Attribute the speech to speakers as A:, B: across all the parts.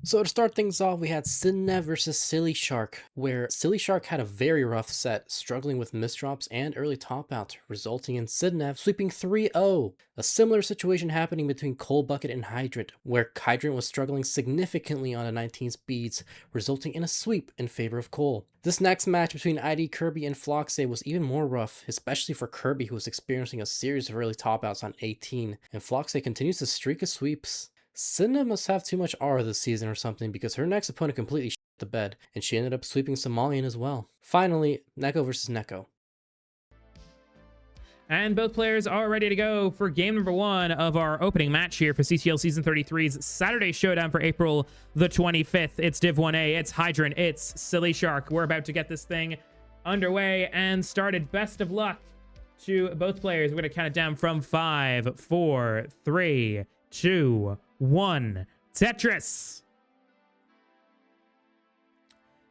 A: So to start things off, we had Sillyshark versus Sillyshark, where Sillyshark had a very rough set, struggling with misdrops and early top outs, resulting in Sillyshark sweeping 3-0. A similar situation happening between Cold Bucket and Hydrant, where Hydrant was struggling significantly on the 19 speeds, resulting in a sweep in favor of Cole. This next match between ID Kirby and Floxay was even more rough, especially for Kirby, who was experiencing a series of early top outs on 18, and Floxay continues to streak of sweeps. Cinda must have too much aura this season or something, because her next opponent completely shit the bed, and she ended up sweeping Somalian as well. Finally, Neko versus Neko.
B: And both players are ready to go for game number 1 of our opening match here for CCL Season 33's Saturday Showdown for April the 25th. It's Div 1A, it's Hydrant, it's Sillyshark. We're about to get this thing underway and started. Best of luck to both players. We're going to count it down from 5, 4, 3, 2, 1. Tetris.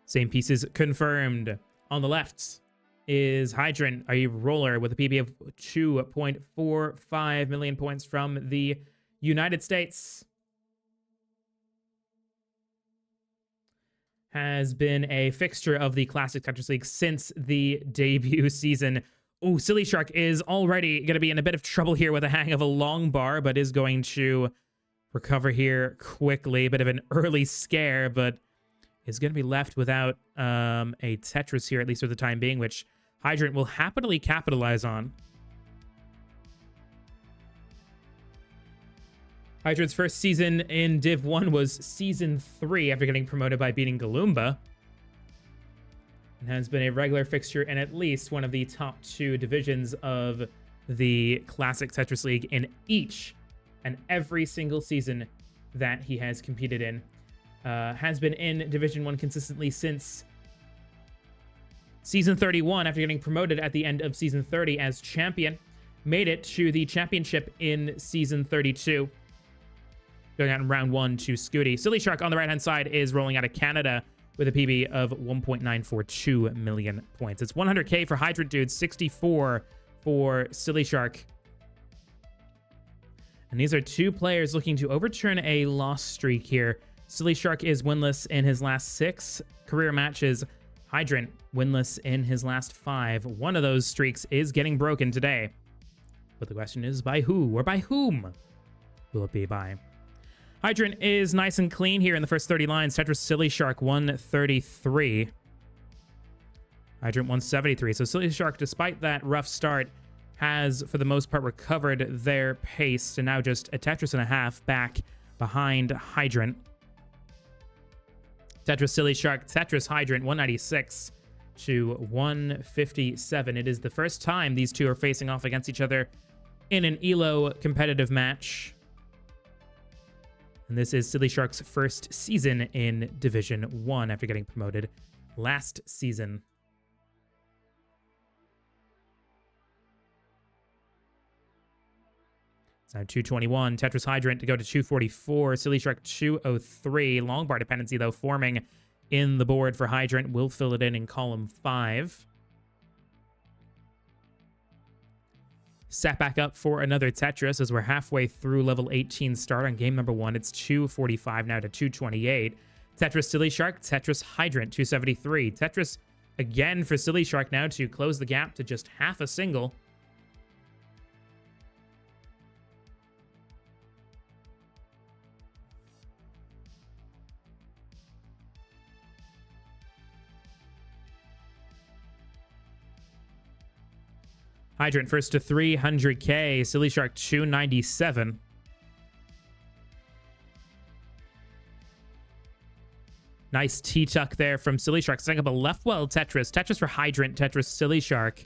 B: Same pieces confirmed. On the left is Hydrant, a roller with a PB of 2.45 million points from the United States. Has been a fixture of the Classic Tetris League since the debut season. Oh, Sillyshark is already going to be in a bit of trouble here with a hang of a long bar, but is going to recover here quickly. A bit of an early scare, but is going to be left without a Tetris here, at least for the time being, which Hydrant will happily capitalize on. Hydrant's first season in Div 1 was Season 3 after getting promoted by beating Galumba, and has been a regular fixture in at least one of the top 2 divisions of the Classic Tetris League in each and every single season that he has competed in. Has been in Division 1 consistently since Season 31 after getting promoted at the end of Season 30 as champion. Made it to the championship in Season 32. Going out in round 1 to Scooty. Sillyshark on the right-hand side is rolling out of Canada with a PB of 1.942 million points. It's 100k for Hydrant Dude, 64 for Sillyshark. And these are 2 players looking to overturn a loss streak here. Sillyshark is winless in his last 6 career matches. Hydrant winless in his last 5. One of those streaks is getting broken today. But the question is, by who or by whom will it be by? Hydrant is nice and clean here in the first 30 lines. Tetris Sillyshark 133. Hydrant 173. So Sillyshark, despite that rough start, has for the most part recovered their pace, and now just a Tetris and a half back behind Hydrant. Tetris Sillyshark, Tetris Hydrant 196 to 157. It is the first time these two are facing off against each other in an ELO competitive match. And this is Sillyshark's first season in Division 1 after getting promoted last season. It's now 221. Tetris Hydrant to go to 244. Sillyshark 203. Long bar dependency, though, forming in the board for Hydrant. Will fill it in column 5. Set back up for another Tetris as we're halfway through level 18 start on game number 1. It's 245 now to 228. Tetris Sillyshark, Tetris Hydrant 273. Tetris again for Sillyshark now to close the gap to just half a single. Hydrant first to 300k. Sillyshark 297. Nice T-tuck there from Sillyshark. Setting up a left well Tetris. Tetris for Hydrant. Tetris Sillyshark.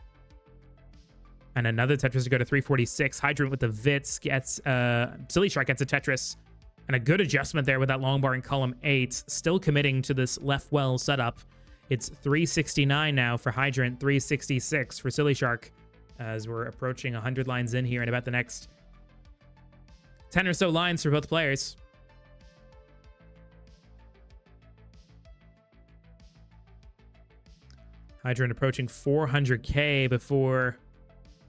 B: And another Tetris to go to 346. Hydrant with the Vits gets... Sillyshark gets a Tetris. And a good adjustment there with that long bar in column 8. Still committing to this left well setup. It's 369 now for Hydrant. 366 for Sillyshark. As we're approaching 100 lines in here in about the next 10 or so lines for both players. Hydrant approaching 400k before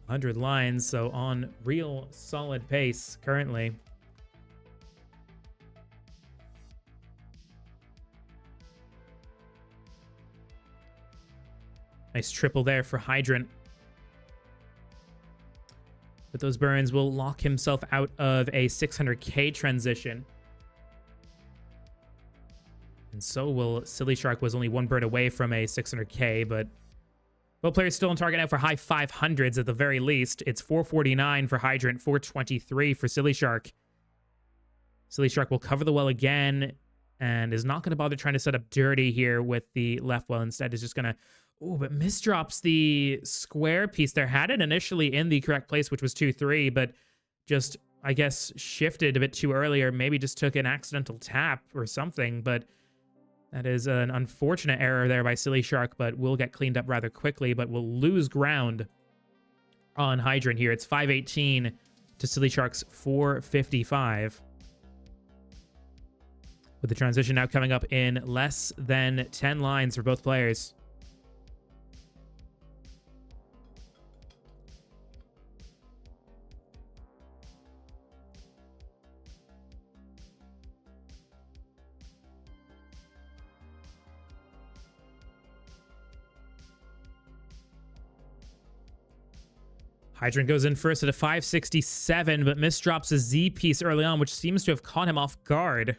B: 100 lines, so on real solid pace currently. Nice triple there for Hydrant. But those burns will lock himself out of a 600k transition. And so will Sillyshark. Was only one burn away from a 600k, but both players still on target now for high 500s at the very least. It's 449 for Hydrant, 423 for Sillyshark. Sillyshark will cover the well again and is not going to bother trying to set up dirty here with the left well. Instead, is just going to... Oh, but misdrops the square piece there. Had it initially in the correct place, which was 2-3, but just, I guess, shifted a bit too early, or maybe just took an accidental tap or something. But that is an unfortunate error there by Sillyshark, but will get cleaned up rather quickly, but will lose ground on Hydrant here. It's 518 to Sillyshark's 455. With the transition now coming up in less than 10 lines for both players. Hydrant goes in first at a 567, but misdrops a Z piece early on, which seems to have caught him off guard.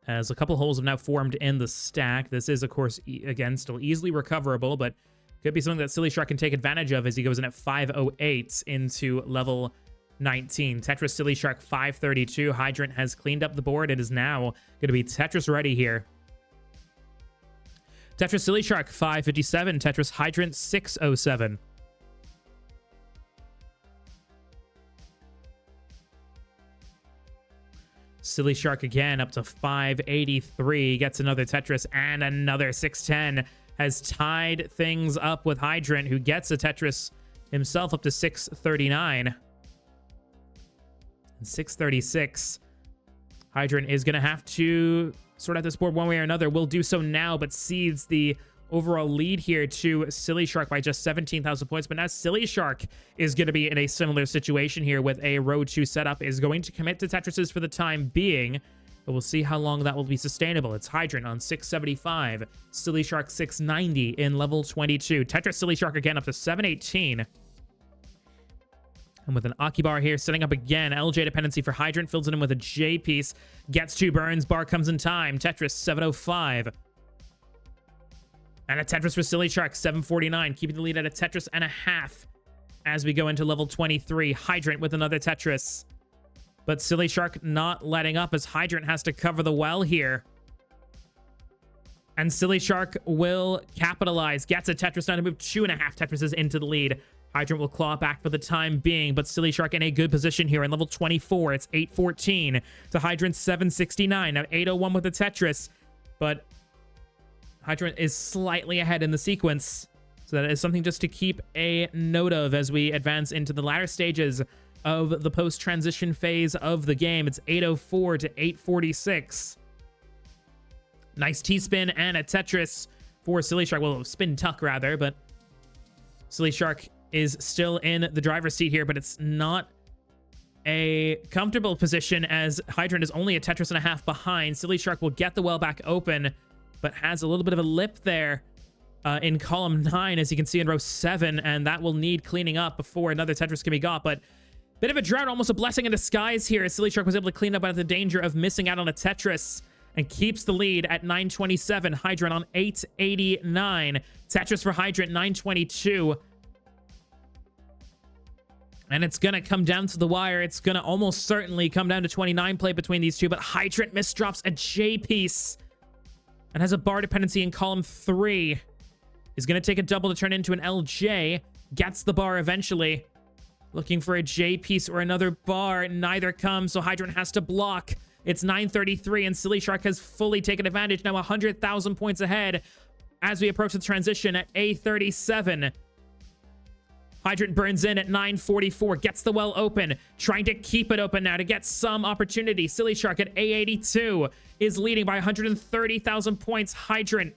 B: As a couple holes have now formed in the stack. This is, of course, again, still easily recoverable, but could be something that Sillyshark can take advantage of as he goes in at 508 into level 19. Tetris Sillyshark 532. Hydrant has cleaned up the board. It is now going to be Tetris ready here. Tetris Sillyshark 557. Tetris Hydrant 607. Sillyshark again up to 583, gets another Tetris and another 610. Has tied things up with Hydrant, who gets a Tetris himself up to 639. And 636. Hydrant is going to have to sort out this board one way or another. Will do so now, but cedes the overall lead here to Sillyshark by just 17,000 points. But now Sillyshark is going to be in a similar situation here with a row 2 setup. Is going to commit to Tetrises for the time being, but we'll see how long that will be sustainable. It's Hydrant on 675, Sillyshark 690 in level 22. Tetris Sillyshark again up to 718. And with an Aki bar here, setting up again. LJ dependency for Hydrant, fills it in with a J piece. Gets 2 burns, bar comes in time. Tetris 705. And a Tetris for Sillyshark, 749, keeping the lead at a Tetris and a half as we go into level 23. Hydrant with another Tetris. But Sillyshark not letting up as Hydrant has to cover the well here. And Sillyshark will capitalize. Gets a Tetris now to move 2.5 Tetrises into the lead. Hydrant will claw back for the time being, but Sillyshark in a good position here in level 24. It's 814 to Hydrant 769. Now 801 with the Tetris, but Hydrant is slightly ahead in the sequence, so that is something just to keep a note of as we advance into the latter stages of the post-transition phase of the game. It's 804 to 846. Nice T-spin and a Tetris for Sillyshark. Well, spin tuck rather, but Sillyshark is still in the driver's seat here, but it's not a comfortable position as Hydrant is only a Tetris and a half behind. Sillyshark will get the well back open, but has a little bit of a lip there in column 9, as you can see in row 7, and that will need cleaning up before another Tetris can be got. But bit of a drought, almost a blessing in disguise here, as Sillyshark was able to clean up out of the danger of missing out on a Tetris and keeps the lead at 927. Hydrant on 889. Tetris for Hydrant, 922. And it's going to come down to the wire. It's going to almost certainly come down to 29 play between these two, but Hydrant misdrops a J piece and has a bar dependency in column 3. Is going to take a double to turn into an LJ. Gets the bar eventually. Looking for a J piece or another bar. Neither comes, so Hydrant has to block. It's 933, and Sillyshark has fully taken advantage. Now 100,000 points ahead as we approach the transition at A37. Hydrant burns in at 944, gets the well open, trying to keep it open now to get some opportunity. Sillyshark at A82 is leading by 130,000 points. Hydrant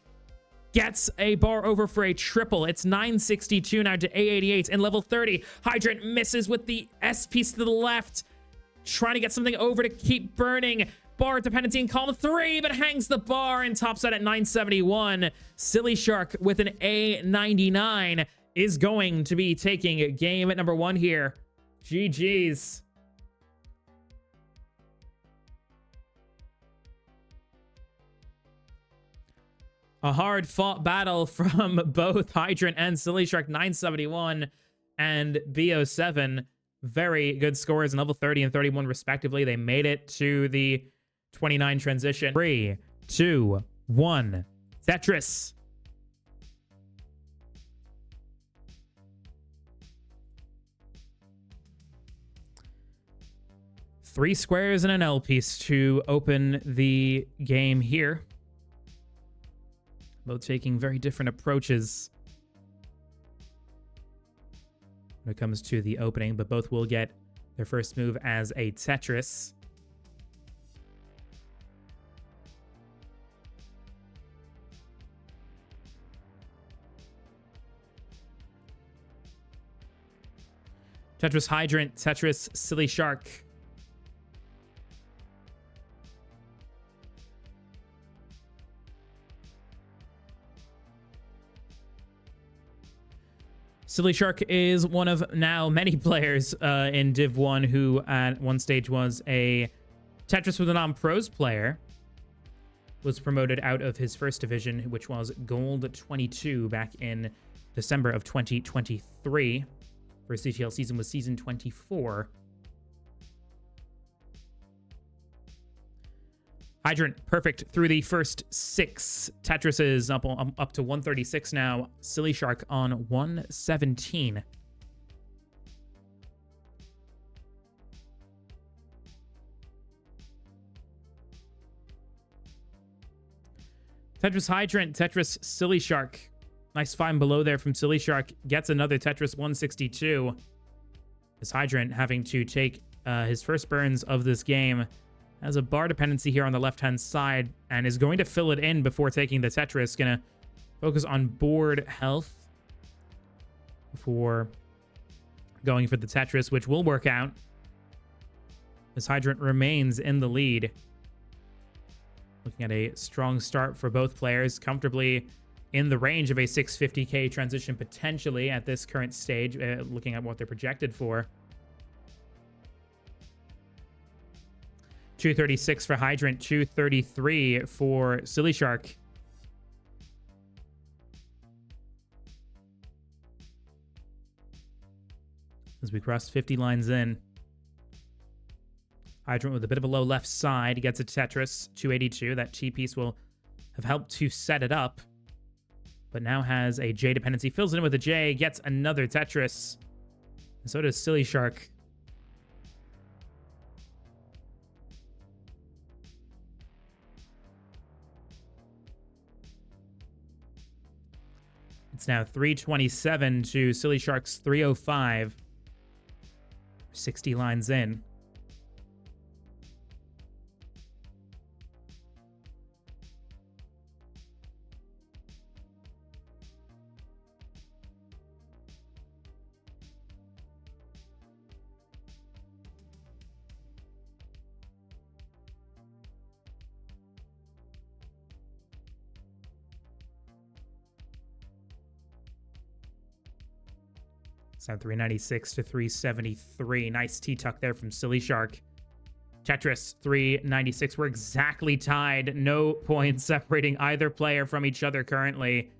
B: gets a bar over for a triple. It's 962 now to A88 in level 30. Hydrant misses with the S piece to the left, trying to get something over to keep burning, bar dependency in column 3, but hangs the bar and tops out at 971. Sillyshark with an A99 is going to be taking game at number 1 here. GG's. A hard-fought battle from both Hydrant and Sillyshark, 971 and B07. Very good scores in level 30 and 31, respectively. They made it to the 29 transition. 3, 2, 1. Tetris. Three squares and an L piece to open the game here. Both taking very different approaches when it comes to the opening, but both will get their first move as a Tetris. Tetris Hydrant, Tetris Sillyshark. Sillyshark is one of now many players in Div 1 who at one stage was a Tetris with a non-pros player. Was promoted out of his first division, which was Gold 22 back in December of 2023. First CTL season was season 24. Hydrant, perfect through the first 6. Tetris is up to 136 now. Sillyshark on 117. Tetris Hydrant, Tetris Sillyshark. Nice find below there from Sillyshark. Gets another Tetris 162. This Hydrant having to take his first burns of this game. Has a bar dependency here on the left-hand side and is going to fill it in before taking the Tetris. Gonna focus on board health before going for the Tetris, which will work out. This Hydrant remains in the lead. Looking at a strong start for both players, comfortably in the range of a 650k transition potentially at this current stage, looking at what they're projected for. 236 for Hydrant, 233 for Sillyshark. As we cross 50 lines in. Hydrant with a bit of a low left side. He gets a Tetris, 282. That T-piece will have helped to set it up. But now has a J dependency. Fills it in with a J, gets another Tetris. And so does Sillyshark. It's now 327 to Sillyshark's 305. 60 lines in. So 396 to 373. Nice T-tuck there from Sillyshark. Tetris, 396. We're exactly tied. No points separating either player from each other currently.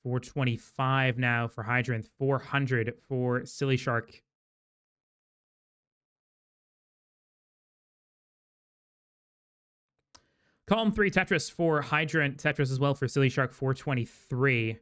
B: $425 now for Hydrant. 400 for Sillyshark. Column 3 Tetris for Hydrant. Tetris as well for Sillyshark, 423.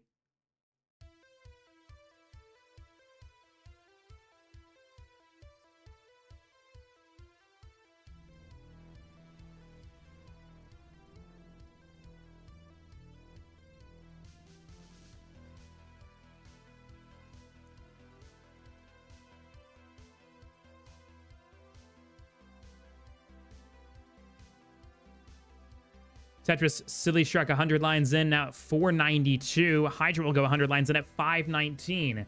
B: Tetris Sillyshark 100 lines in now at 492. Hydrant will go 100 lines in at 519.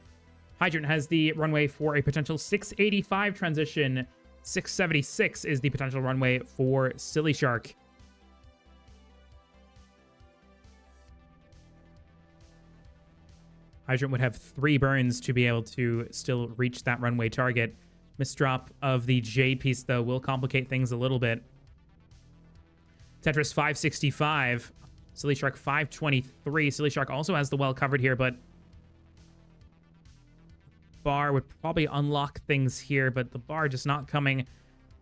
B: Hydrant has the runway for a potential 685 transition. 676 is the potential runway for Sillyshark. Hydrant would have 3 burns to be able to still reach that runway target. Misdrop of the J piece, though, will complicate things a little bit. Tetris 565. Sillyshark 523. Sillyshark also has the well covered here, but bar would probably unlock things here, but the bar just not coming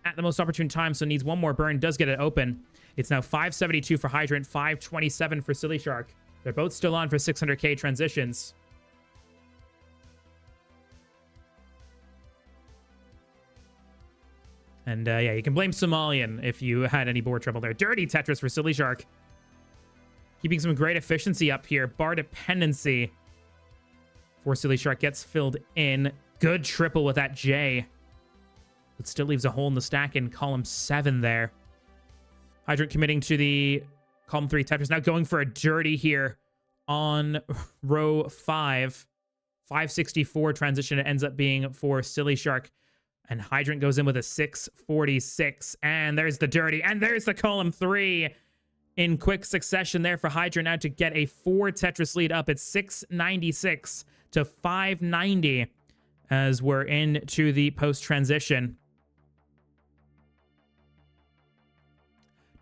B: at the most opportune time, so needs one more burn. Does get it open. It's now 572 for Hydrant, 527 for Sillyshark. They're both still on for 600k transitions. And yeah, you can blame Somalian if you had any board trouble there. Dirty Tetris for Sillyshark. Keeping some great efficiency up here. Bar dependency for Sillyshark gets filled in. Good triple with that J. It still leaves a hole in the stack in column 7 there. Hydrant committing to the column 3 Tetris. Now going for a dirty here on row 5. 564 transition it ends up being for Sillyshark. And Hydrant goes in with a 646. And there's the dirty. And there's the column 3 in quick succession there for Hydrant now to get a 4 Tetris lead up. It's 696 to 590 as we're into the post-transition.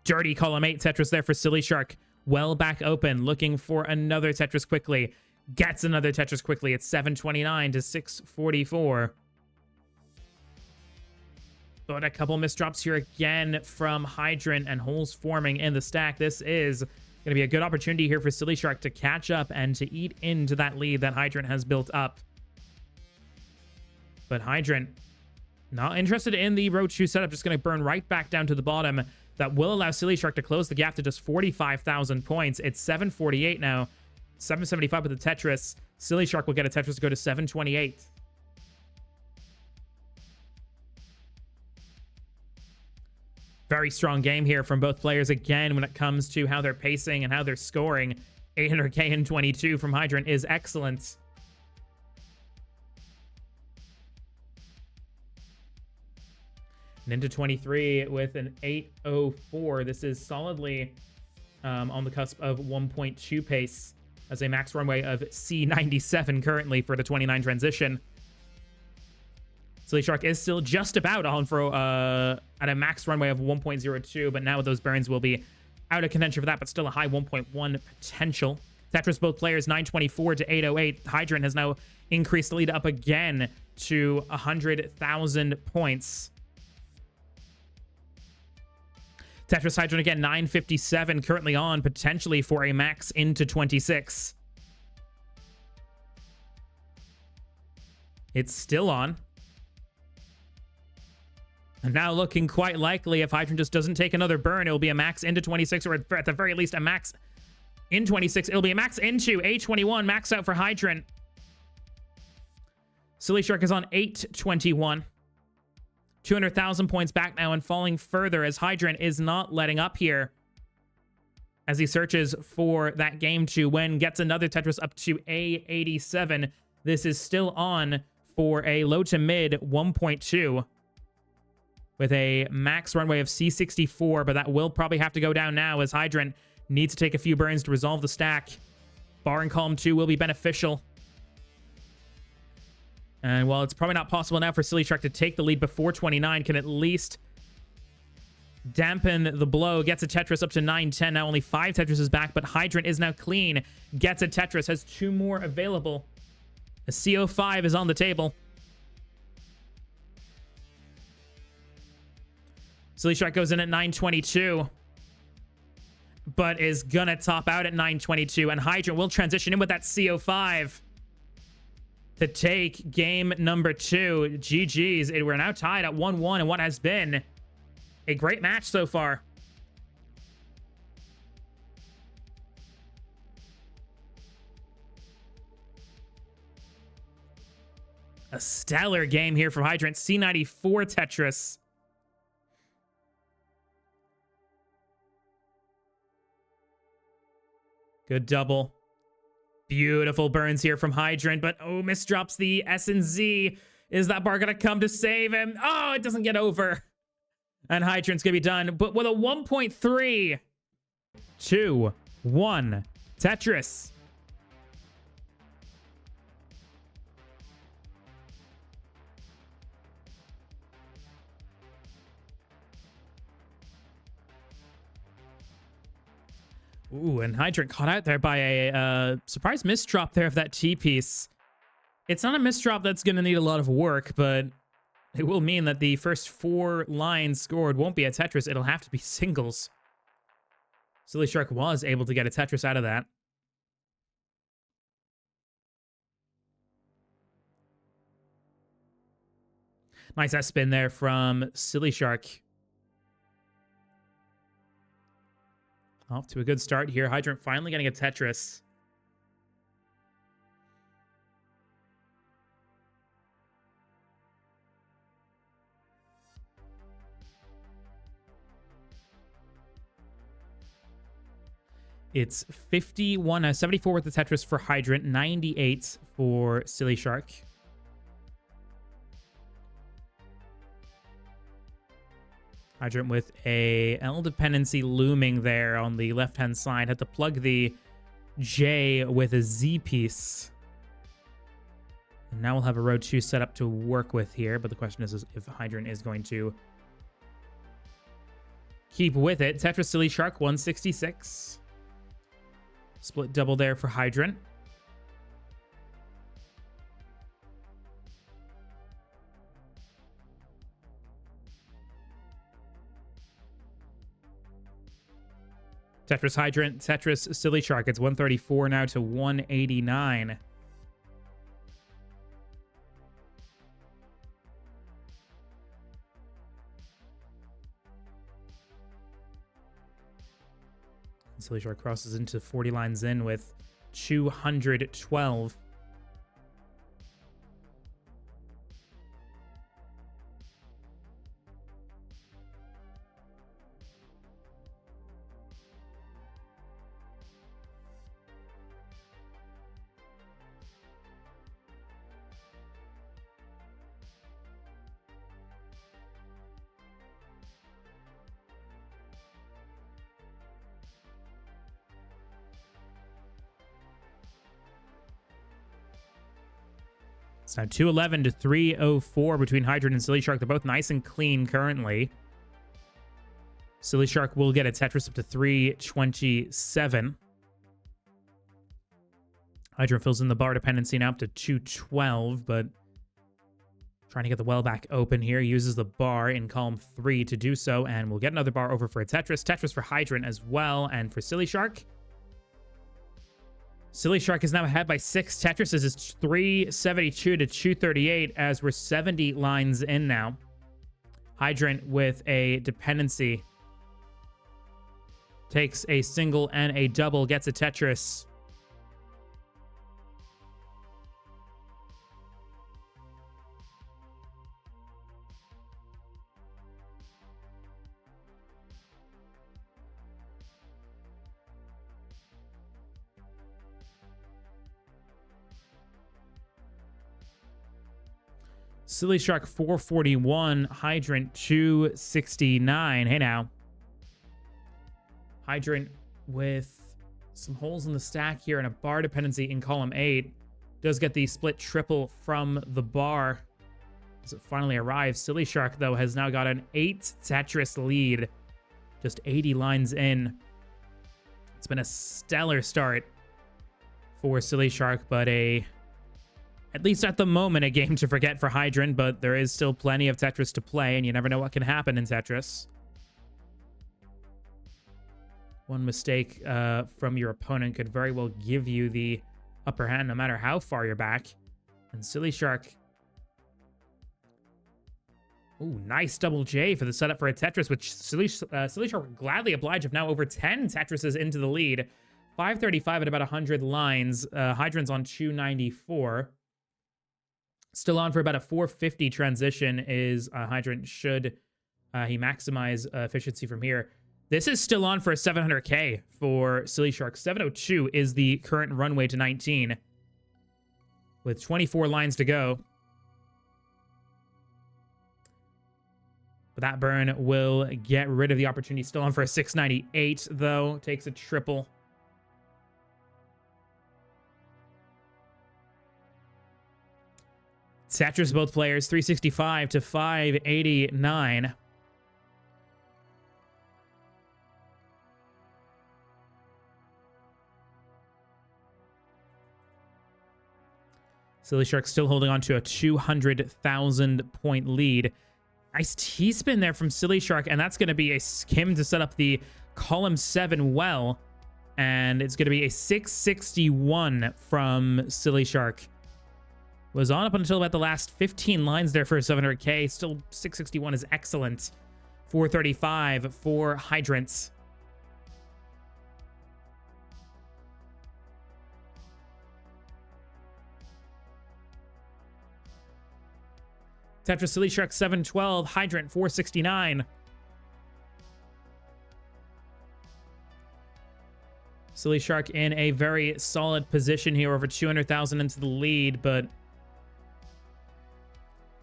B: Dirty column 8 Tetris there for Sillyshark. Well back open, looking for another Tetris quickly. Gets another Tetris quickly. It's 729 to 644. But a couple misdrops here again from Hydrant and holes forming in the stack. This is going to be a good opportunity here for Sillyshark to catch up and to eat into that lead that Hydrant has built up. But Hydrant not interested in the row 2 setup, just going to burn right back down to the bottom. That will allow Sillyshark to close the gap to just 45,000 points. It's 748 now. 775 with the Tetris. Sillyshark will get a Tetris to go to 728. Very strong game here from both players again when it comes to how they're pacing and how they're scoring. 800k and 22 from Hydrant is excellent. And into 23 with an 804. This is solidly on the cusp of 1.2 pace as a max runway of C97 currently for the 29 transition. Sillyshark is still just about on for at a max runway of 1.02, but now those burns will be out of contention for that, but still a high 1.1 potential. Tetris both players 924 to 808. Hydrant has now increased the lead up again to 100,000 points. Tetris Hydrant again 957 currently on, potentially for a max into 26. It's still on. And now looking quite likely, if Hydrant just doesn't take another burn, it will be a max into 26, or at the very least a max in 26. It'll be a max into 821, max out for Hydrant. Sillyshark is on 821. 200,000 points back now and falling further as Hydrant is not letting up here. As he searches for that game to win, gets another Tetris up to A87. This is still on for a low to mid 1.2. With a max runway of C64, but that will probably have to go down now as Hydrant needs to take a few burns to resolve the stack. Bar in column 2 will be beneficial. And while it's probably not possible now for Sillyshark to take the lead before 29, can at least dampen the blow. Gets a Tetris up to 910. Now only 5 Tetris is back, but Hydrant is now clean. Gets a Tetris, has 2 more available. A CO5 is on the table. Sillyshark goes in at 922, but is gonna top out at 922, and Hydrant will transition in with that CO5 to take game number 2. GG's. We're now tied at 1-1 in what has been a great match so far. A stellar game here from Hydrant. C94 Tetris. Good double. Beautiful burns here from Hydrant, but oh, misdrops the S and Z. Is that bar gonna come to save him? Oh, it doesn't get over. And Hydrant's gonna be done, but with a 1.3. 2, 1, Tetris. Ooh, and Hydrant caught out there by a surprise misdrop there of that T-piece. It's not a misdrop that's going to need a lot of work, but it will mean that the first 4 lines scored won't be a Tetris. It'll have to be singles. Sillyshark was able to get a Tetris out of that. Nice S-spin there from Sillyshark. Off to a good start here. Hydrant finally getting a Tetris. It's 74 with the Tetris for Hydrant, 98 for Sillyshark. Hydrant with a L dependency looming there on the left-hand side. Had to plug the J with a Z piece. And now we'll have a row 2 set up to work with here, but the question is if Hydrant is going to keep with it. Tetris Sillyshark, 166. Split double there for Hydrant. Tetris Hydrant, Tetris Sillyshark. It's 134 now to 189. Sillyshark crosses into 40 lines in with 212. It's now 211 to 304 between Hydrant and Sillyshark. They're both nice and clean currently. Sillyshark will get a Tetris up to 327. Hydrant fills in the bar dependency now up to 212, but trying to get the well back open here. Uses the bar in column 3 to do so, and we'll get another bar over for a Tetris. Tetris for Hydrant as well, and for Sillyshark. Sillyshark is now ahead by 6 Tetrises. It's 372 to 238 as we're 70 lines in now. Hydrant with a dependency. Takes a single and a double, gets a Tetris. Sillyshark 441, Hydrant 269. Hey now. Hydrant with some holes in the stack here and a bar dependency in column 8. Does get the split triple from the bar as it finally arrives. Sillyshark, though, has now got an 8 Tetris lead. Just 80 lines in. It's been a stellar start for Sillyshark, but at least at the moment, a game to forget for Hydrant, but there is still plenty of Tetris to play, and you never know what can happen in Tetris. One mistake from your opponent could very well give you the upper hand, no matter how far you're back. And Sillyshark... Ooh, nice double J for the setup for a Tetris, which Sillyshark would gladly oblige of now over 10 Tetrises into the lead. 535 at about 100 lines. Hydrant's on 294. Still on for about a 450 transition is Hydrant should he maximize efficiency from here. This is still on for a 700k for Sillyshark. 702 is the current runway to 19, with 24 lines to go. But that burn will get rid of the opportunity. Still on for a 698, though. Takes a triple. Tetris both players, 365 to 589. Sillyshark still holding on to a 200,000 point lead. Nice T-spin there from Sillyshark, and that's going to be a skim to set up the column 7 well. And it's going to be a 661 from Sillyshark. Was on up until about the last 15 lines there for a 700k. Still 661 is excellent. 435 for Hydrants. Tetris Sillyshark 712, Hydrant 469. Sillyshark in a very solid position here, over 200,000 into the lead, but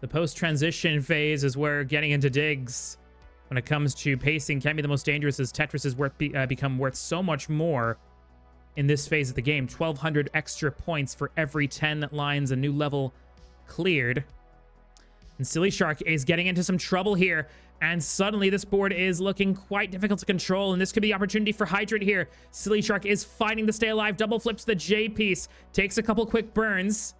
B: the post-transition phase is where getting into digs when it comes to pacing can be the most dangerous, as Tetris has become worth so much more in this phase of the game. 1,200 extra points for every 10 lines, a new level cleared. And Sillyshark is getting into some trouble here, and suddenly this board is looking quite difficult to control, and this could be the opportunity for Hydrant here. Sillyshark is fighting to stay alive, double flips the J piece, takes a couple quick burns,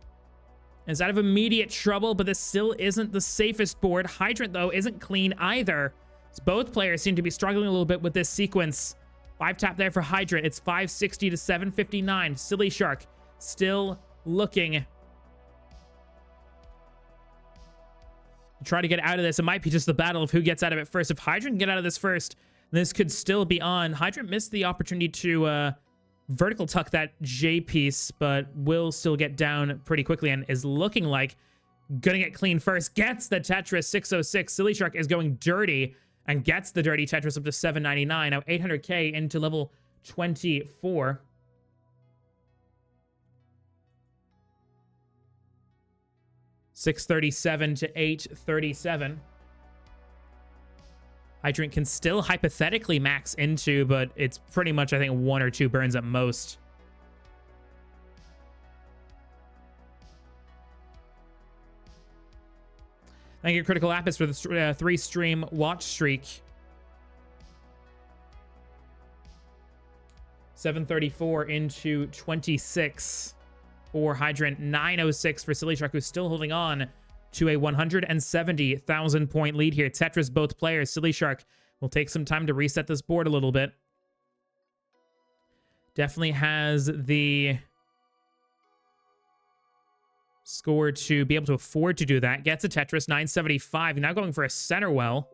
B: is out of immediate trouble, but this still isn't the safest board. Hydrant, though, isn't clean either. So both players seem to be struggling a little bit with this sequence. 5-tap there for Hydrant. It's 560 to 759. Sillyshark still looking to try to get out of this. It might be just the battle of who gets out of it first. If Hydrant can get out of this first, this could still be on. Hydrant missed the opportunity to vertical tuck that J piece, but will still get down pretty quickly and is looking like gonna get clean first. Gets the Tetris 606. Sillyshark is going dirty and gets the dirty Tetris up to 799. Now 800k into level 24. $637 to $837. Hydrant can still hypothetically max into, but it's pretty much, I think, 1 or 2 burns at most. Thank you, Critical Apis, for the 3-stream watch streak. 734 into 26 for Hydrant. 906 for Sillyshark, who's still holding on to a 170,000 point lead here. Tetris both players. Sillyshark will take some time to reset this board a little bit. Definitely has the score to be able to afford to do that. Gets a Tetris, 975. Now going for a center well.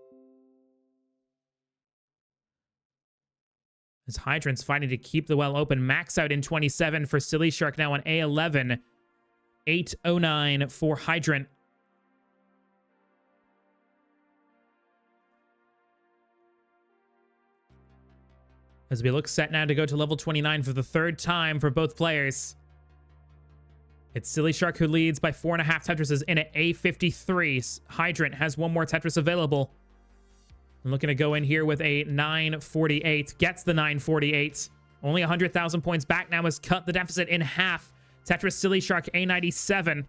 B: As Hydrant's fighting to keep the well open. Max out in 27 for Sillyshark, now on A11. 809 for Hydrant. As we look set now to go to level 29 for the 3rd time for both players. It's Sillyshark who leads by 4.5 Tetrises in at A53. Hydrant has 1 more Tetris available. I'm looking to go in here with a 948. Gets the 948. Only 100,000 points back now, has cut the deficit in half. Tetris Sillyshark A97.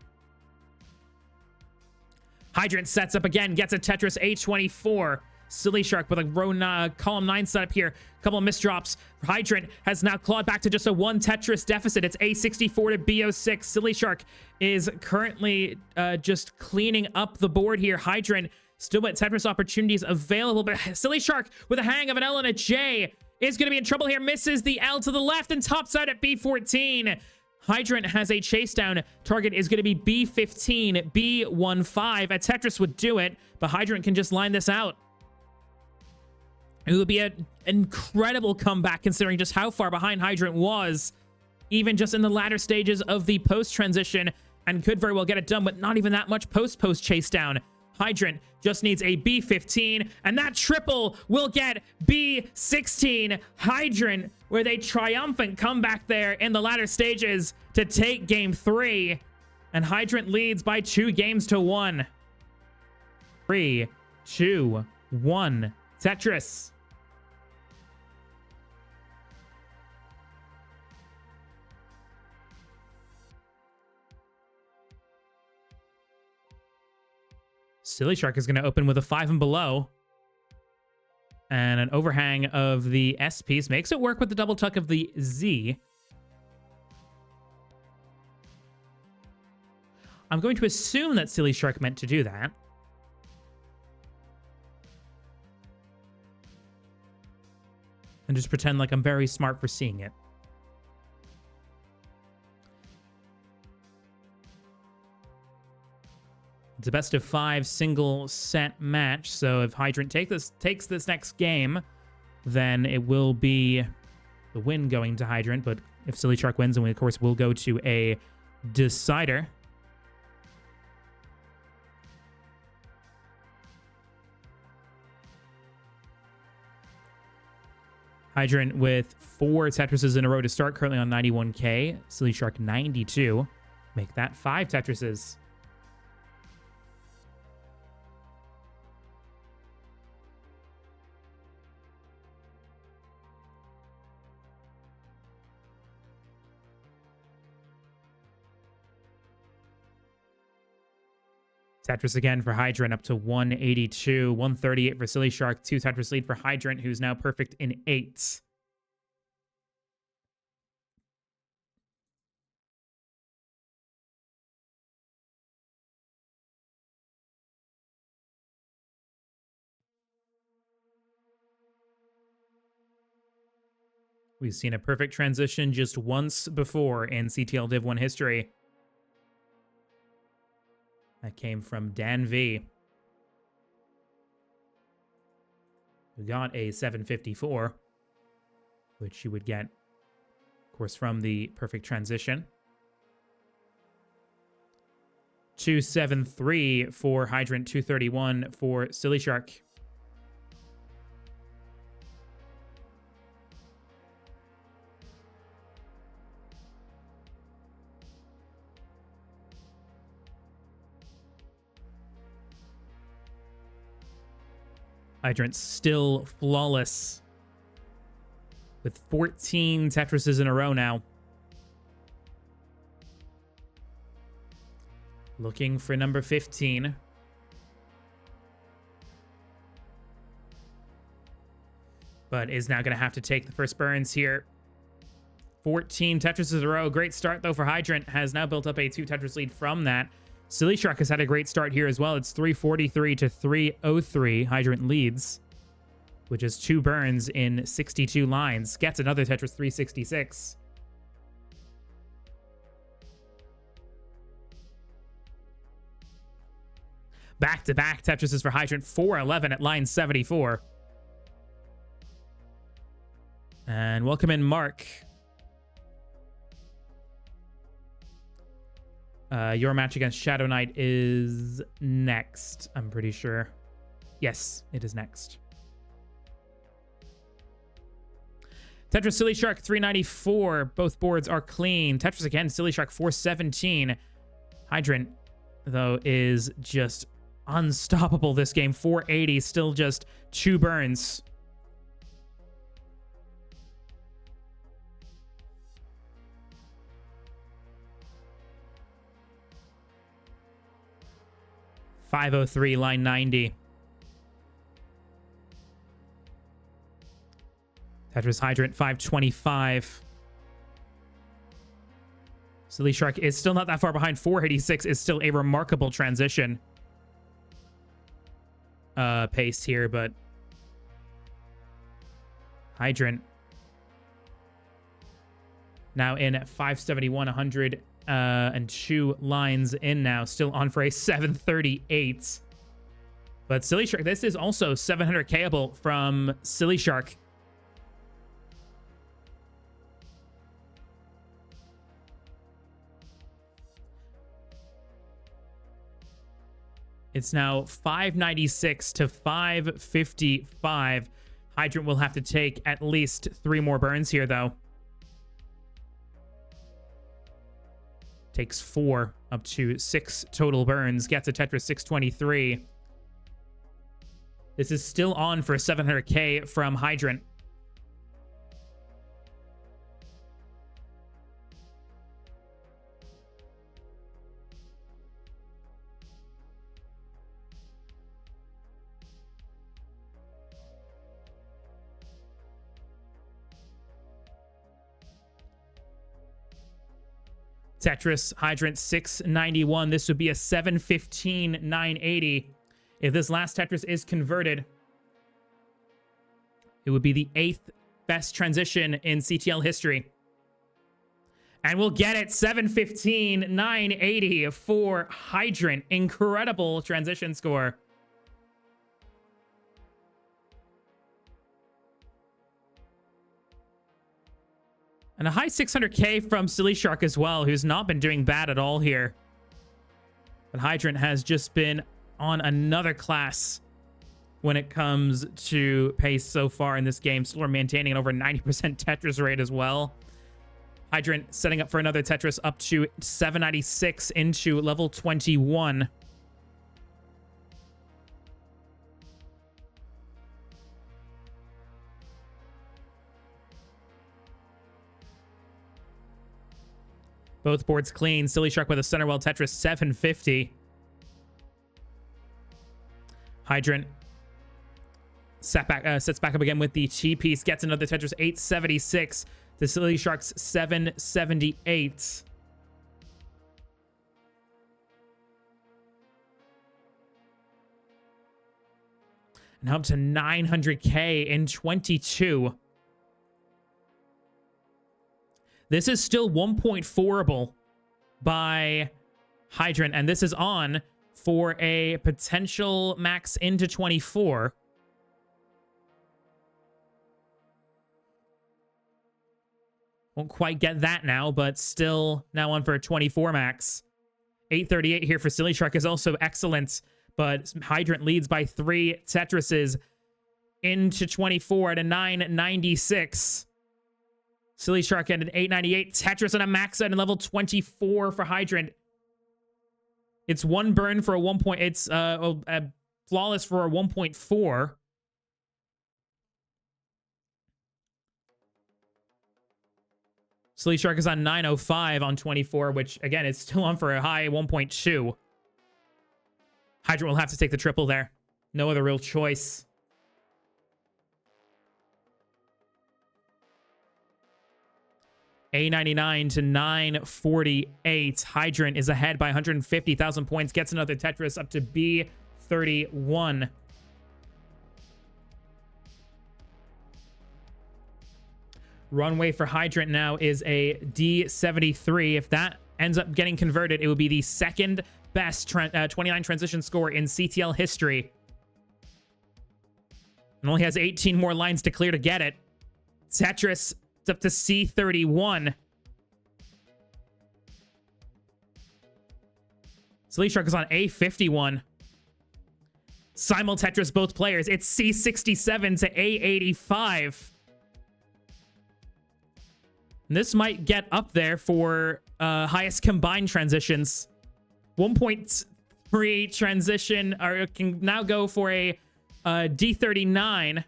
B: Hydrant sets up again, gets a Tetris A24. Sillyshark with a column 9 setup here. A couple of misdrops. Hydrant has now clawed back to just a 1 Tetris deficit. It's A64 to B06. Sillyshark is currently just cleaning up the board here. Hydrant still with Tetris opportunities available, but Sillyshark with a hang of an L and a J is going to be in trouble here. Misses the L to the left and tops out at B14. Hydrant has a chase down. Target is going to be B15, B15. A Tetris would do it, but Hydrant can just line this out. It would be an incredible comeback considering just how far behind Hydrant was, even just in the latter stages of the post transition, and could very well get it done, but not even that much post chase down. Hydrant just needs a B15, and that triple will get B16. Hydrant, where they triumphant comeback there in the latter stages to take game 3. And Hydrant leads by 2 games to 1. 3, 2, 1. Tetris. Sillyshark is going to open with a 5 and below. And an overhang of the S piece makes it work with the double tuck of the Z. I'm going to assume that Sillyshark meant to do that. And just pretend like I'm very smart for seeing it. It's a best of 5 single set match, so if Hydrant takes this next game, then it will be the win going to Hydrant, but if Sillyshark wins, then we, of course, will go to a decider. Hydrant with 4 Tetrises in a row to start, currently on 91k. Sillyshark 92. Make that 5 Tetrises. Tetris again for Hydrant up to 182, 138 for Sillyshark, 2 Tetris lead for Hydrant, who's now perfect in 8. We've seen a perfect transition just once before in CTL Div 1 history. That came from Dan V, who got a 754, which you would get, of course, from the perfect transition. 273 for Hydrant, 231 for Sillyshark. Hydrant still flawless with 14 Tetrises in a row now. Looking for number 15. But is now going to have to take the first burns here. 14 Tetrises in a row. Great start, though, for Hydrant. Has now built up a 2 Tetris lead from that. Sillyshark has had a great start here as well. It's 343 to 303. Hydrant leads, which is 2 burns in 62 lines. Gets another Tetris 366. Back-to-back Tetrises for Hydrant. 411 at line 74. And welcome in Mark. Your match against Shadow Knight is next, I'm pretty sure. Yes, it is next. Tetris Sillyshark 394. Both boards are clean. Tetris again, Sillyshark 417. Hydrant, though, is just unstoppable this game. 480, still just 2 burns. .503, line 90. Tetris Hydrant 525. Sillyshark is still not that far behind. 486 is still a remarkable transition pace here, but Hydrant now in at 571, 100 and 2 lines in now, still on for a 738. But Sillyshark, this is also 700Kable from Sillyshark. It's now 596 to 555. Hydrant will have to take at least 3 more burns here, though. Takes 4, up to 6 total burns. Gets a Tetris 623. This is still on for 700k from Hydrant. Tetris, Hydrant 691. This would be a 715, 980. If this last Tetris is converted, it would be the 8th best transition in CTL history. And we'll get it, 715, 980 for Hydrant. Incredible transition score. And a high 600k from Sillyshark as well, who's not been doing bad at all here. But Hydrant has just been on another class when it comes to pace so far in this game. Still maintaining an over 90% Tetris rate as well. Hydrant setting up for another Tetris up to 796 into level 21. Both boards clean. Sillyshark with a center well Tetris 750. Hydrant sets back up again with the T-piece. Gets another Tetris 876 to Sillyshark's 778. And up to 900k in 22. This is still 1.4able by Hydrant, and this is on for a potential max into 24. Won't quite get that now, but still now on for a 24 max. 838 here for Sillyshark is also excellent, but Hydrant leads by 3 Tetrises into 24 at a 996. Sillyshark at an 898. Tetris on a max at a level 24 for Hydrant. It's 1 burn for a 1 point. It's a flawless for a 1.4. Sillyshark is on 905 on 24, which again is still on for a high 1.2. Hydrant will have to take the triple there. No other real choice. A99 to 948. Hydrant is ahead by 150,000 points. Gets another Tetris up to B31. Runway for Hydrant now is a D73. If that ends up getting converted, it would be the 2nd best 29 transition score in CTL history. And only has 18 more lines to clear to get it. Tetris up to C31. Sillyshark is on A51. Simul Tetris both players. It's C67 to A85. And this might get up there for highest combined transitions. 1.3 transition, or can now go for a D39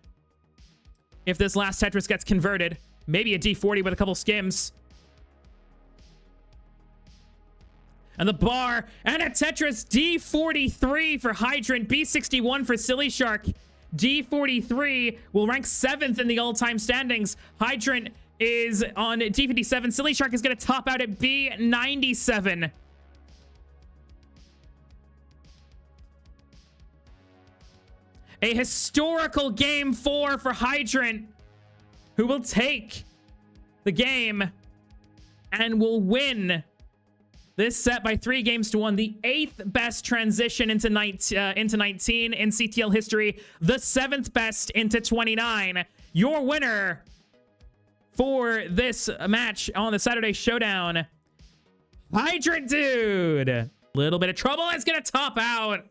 B: if this last Tetris gets converted. Maybe a D40 with a couple skims. And the bar, and a Tetris D43 for Hydrant, B61 for Sillyshark. D43 will rank 7th in the all-time standings. Hydrant is on D57. Sillyshark is going to top out at B97. A historical game 4 for Hydrant, who will take the game and will win this set by 3 games to 1. The 8th best transition into 19 in CTL history. The 7th best into 29. Your winner for this match on the Saturday Showdown, Hydrant Dude. Little bit of trouble is going to top out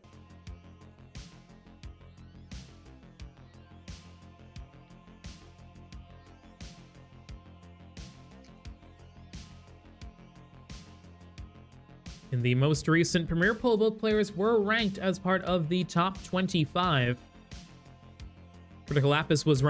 B: In the most recent Premier poll, both players were ranked as part of the top 25. Critical Lapis was ranked